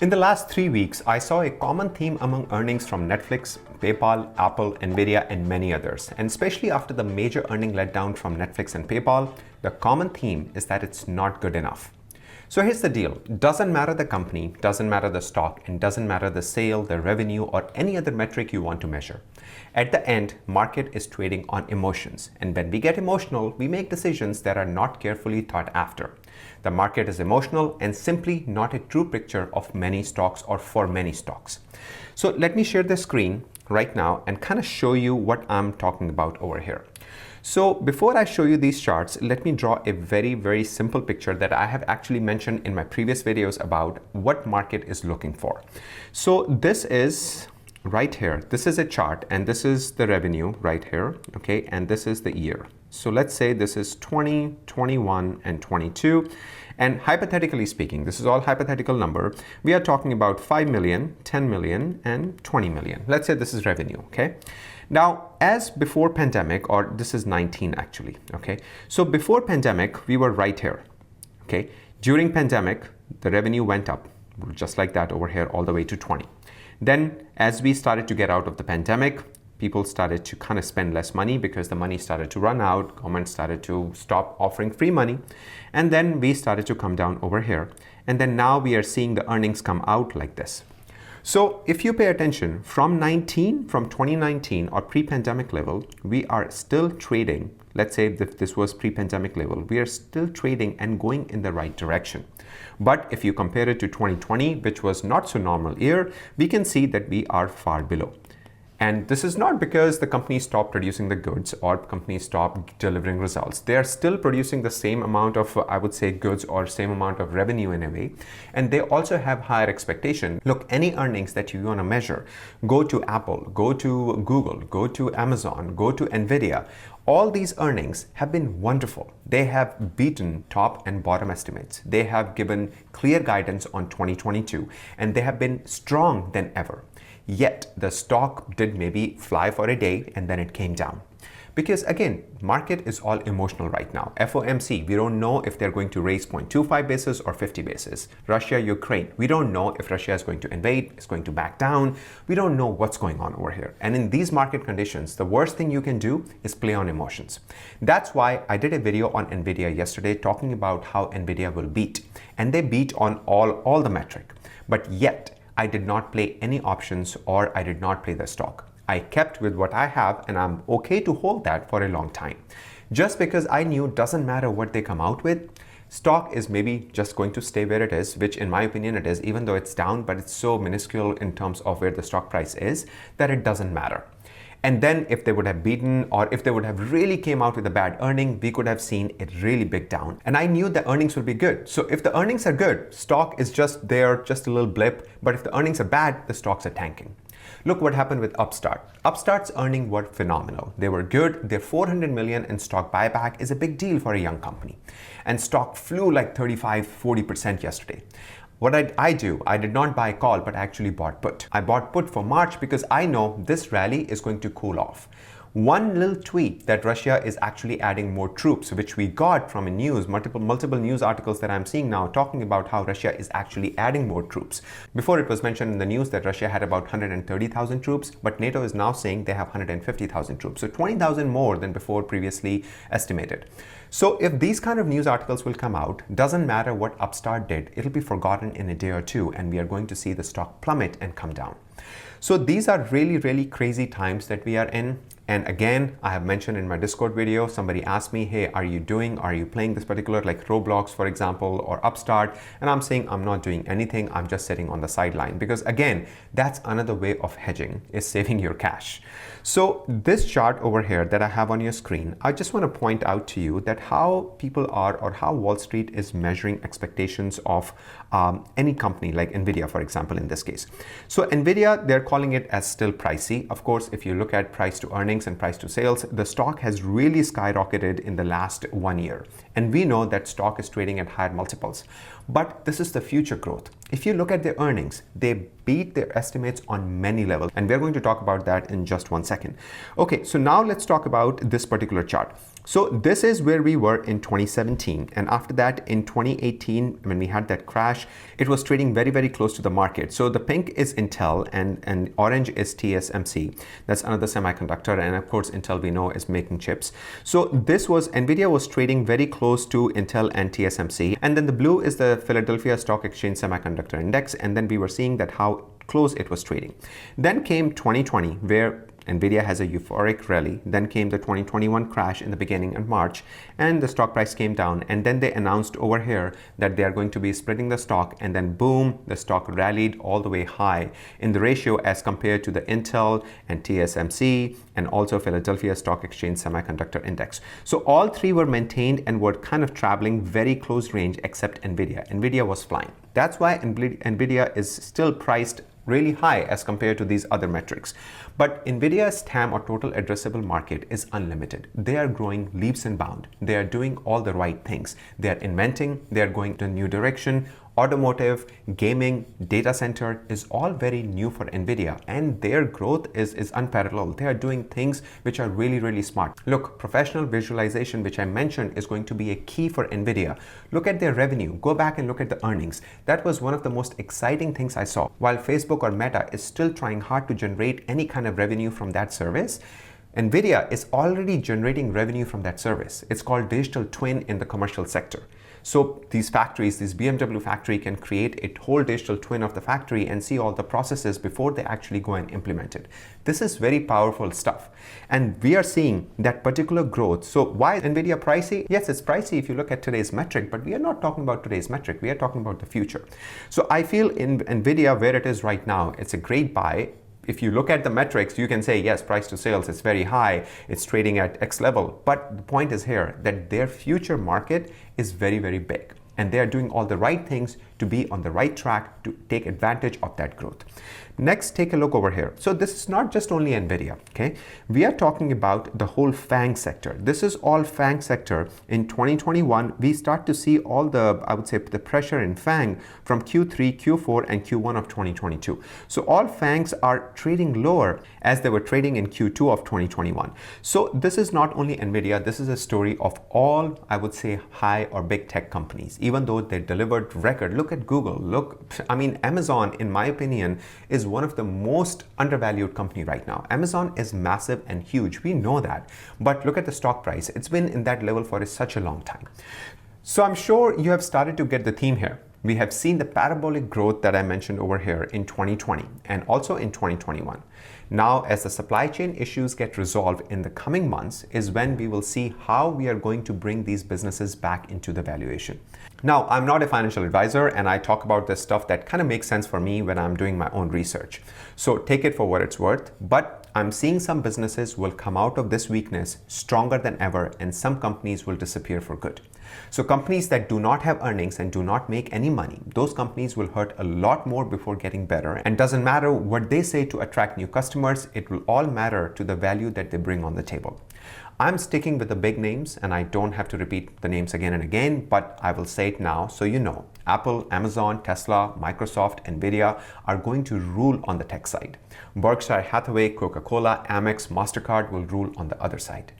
In the last 3 weeks, I saw a common theme among earnings from Netflix, PayPal, Apple, Nvda, and many others. And especially after the major earning letdown from Netflix and PayPal, the common theme is that it's not good enough. So here's the deal. Doesn't matter the company, doesn't matter the stock, and doesn't matter the sale, the revenue, or any other metric you want to measure. At the end, market is trading on emotions. And when we get emotional, we make decisions that are not carefully thought after. The market is emotional and simply not a true picture of many stocks or for many stocks. So let me share the screen right now and kind of show you what I'm talking about over here. So before I show you these charts, let me draw a very simple picture that I have actually mentioned in my previous videos about what market is looking for. So this is right here. This is a chart and this is the revenue right here, okay? And this is the year. So let's say this is 20, 21, and 22. And hypothetically speaking, this is all hypothetical number. We are talking about 5 million, 10 million, and 20 million. Let's say this is revenue, okay? Now, as before pandemic, or this is 19 actually, okay? So before pandemic, we were right here, okay? During pandemic, the revenue went up, just like that over here, all the way to 20. Then, as we started to get out of the pandemic, people started to kind of spend less money because the money started to run out, government started to stop offering free money, and then we started to come down over here. And then now we are seeing the earnings come out like this. So if you pay attention, from 2019 or pre-pandemic level, we are still trading. Let's say that this was pre-pandemic level, we are still trading and going in the right direction. But if you compare it to 2020, which was not so normal year, we can see that we are far below. And this is not because the company stopped producing the goods or companies stopped delivering results. They are still producing the same amount of, I would say, goods or same amount of revenue in a way. And they also have higher expectation. Look, any earnings that you want to measure, go to Apple, go to Google, go to Amazon, go to Nvda. All these earnings have been wonderful. They have beaten top and bottom estimates. They have given clear guidance on 2022, and they have been strong than ever. Yet the stock did maybe fly for a day and then it came down. Because again, market is all emotional right now. FOMC, we don't know if they're going to raise 0.25 basis or 50 basis. Russia, Ukraine, we don't know if Russia is going to invade, is going to back down. We don't know what's going on over here. And in these market conditions, the worst thing you can do is play on emotions. That's why I did a video on Nvda yesterday talking about how Nvda will beat. And they beat on all the metric. But yet, I did not play any options or I did not play the stock. I kept with what I have and I'm okay to hold that for a long time. Just because I knew it doesn't matter what they come out with, stock is maybe just going to stay where it is, which in my opinion it is, even though it's down, but it's so minuscule in terms of where the stock price is that it doesn't matter. And then if they would have beaten or if they would have really came out with a bad earning, we could have seen a really big down. And I knew the earnings would be good. So if the earnings are good, stock is just there, just a little blip. But if the earnings are bad, the stocks are tanking. Look what happened with Upstart. Upstart's earnings were phenomenal. They were good. Their 400 million in stock buyback is a big deal for a young company. And stock flew like 35-40% yesterday. What did I do? I did not buy call, but I actually bought put. I bought put for March because I know this rally is going to cool off. One little tweet that Russia is actually adding more troops, which we got from a news, multiple news articles that I'm seeing now talking about how Russia is actually adding more troops. Before it was mentioned in the news that Russia had about 130,000 troops, but NATO is now saying they have 150,000 troops. So 20,000 more than before previously estimated. So if these kind of news articles will come out, doesn't matter what Upstart did, it'll be forgotten in a day or two and we are going to see the stock plummet and come down. So these are really crazy times that we are in. And again, I have mentioned in my Discord video, somebody asked me, hey, are you playing this particular like Roblox, for example, or Upstart? And I'm saying I'm not doing anything. I'm just sitting on the sideline because again, that's another way of hedging, is saving your cash. So this chart over here that I have on your screen, I just want to point out to you that how people are or how Wall Street is measuring expectations of any company like Nvda, for example, in this case. So Nvda, they're calling it as still pricey. Of course, if you look at price to earnings and price to sales, the stock has really skyrocketed in the last 1 year. And we know that stock is trading at higher multiples. But this is the future growth. if you look at their earnings, they beat their estimates on many levels. And we're going to talk about that in just 1 second. Okay, so now let's talk about this particular chart. So this is where we were in 2017. And after that, in 2018, when we had that crash, it was trading very, very close to the market. So the pink is Intel and orange is TSMC. That's another semiconductor. And of course, Intel we know is making chips. So this was, Nvidia was trading very close to Intel and TSMC. And then the blue is the Philadelphia Stock Exchange Semiconductor Index. And then we were seeing that how close it was trading. Then came 2020, where Nvidia has a euphoric rally. Then came the 2021 crash in the beginning of March, and the stock price came down. And then they announced over here that they are going to be splitting the stock, and then boom, the stock rallied all the way high in the ratio as compared to the Intel and TSMC and also Philadelphia Stock Exchange Semiconductor Index. So all three were maintained and were kind of traveling very close range except Nvidia. Nvidia was flying. That's why Nvidia is still priced really high as compared to these other metrics. But Nvidia's TAM, or total addressable market, is unlimited. They are growing leaps and bounds. They are doing all the right things. They are inventing, they are going to a new direction. Automotive, gaming, data center is all very new for Nvidia, and their growth is unparalleled. They are doing things which are really, really smart. Look, professional visualization, which I mentioned, is going to be a key for Nvidia. Look at their revenue. Go back and look at the earnings. That was one of the most exciting things I saw. While Facebook or Meta is still trying hard to generate any kind of revenue from that service, Nvidia is already generating revenue from that service. It's called digital twin in the commercial sector. So these factories, this BMW factory can create a whole digital twin of the factory and see all the processes before they actually go and implement it. This is very powerful stuff. And we are seeing that particular growth. So why is Nvidia pricey? Yes, it's pricey if you look at today's metric, but we are not talking about today's metric. We are talking about the future. So I feel in Nvidia, where it is right now, it's a great buy. If you look at the metrics, you can say, yes, price to sales is very high. It's trading at X level. But the point is here that their future market is very, very big. And they are doing all the right things to be on the right track to take advantage of that growth. Next, take a look over here. So this is not just only Nvidia, okay? We are talking about the whole FANG sector. This is all FANG sector. In 2021, we start to see all the, I would say, the pressure in FANG from Q3, Q4, and Q1 of 2022. So all FANGs are trading lower as they were trading in Q2 of 2021. So this is not only Nvidia, this is a story of all, I would say, high or big tech companies. Even though they delivered record, look at Google, Amazon, in my opinion, is one of the most undervalued company right now. Amazon is massive and huge. We know that. But look at the stock price. It's been in that level for such a long time. So I'm sure you have started to get the theme here. We have seen the parabolic growth that I mentioned over here in 2020 and also in 2021. Now, as the supply chain issues get resolved in the coming months is when we will see how we are going to bring these businesses back into the valuation. Now, I'm not a financial advisor and I talk about this stuff that kind of makes sense for me when I'm doing my own research. So take it for what it's worth, but I'm seeing some businesses will come out of this weakness stronger than ever and some companies will disappear for good. So companies that do not have earnings and do not make any money, those companies will hurt a lot more before getting better. And doesn't matter what they say to attract new customers, it will all matter to the value that they bring on the table. I'm sticking with the big names and I don't have to repeat the names again and again, but I will say it now so you know. Apple, Amazon, Tesla, Microsoft, Nvidia are going to rule on the tech side. Berkshire Hathaway, Coca-Cola, Amex, MasterCard will rule on the other side.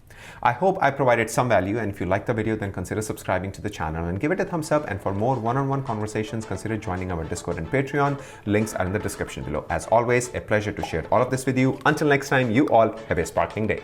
I hope I provided some value, and if you liked the video, then consider subscribing to the channel and give it a thumbs up. And for more one-on-one conversations, consider joining our Discord and Patreon. Links are in the description below. As always, a pleasure to share all of this with you. Until next time, you all have a sparkling day.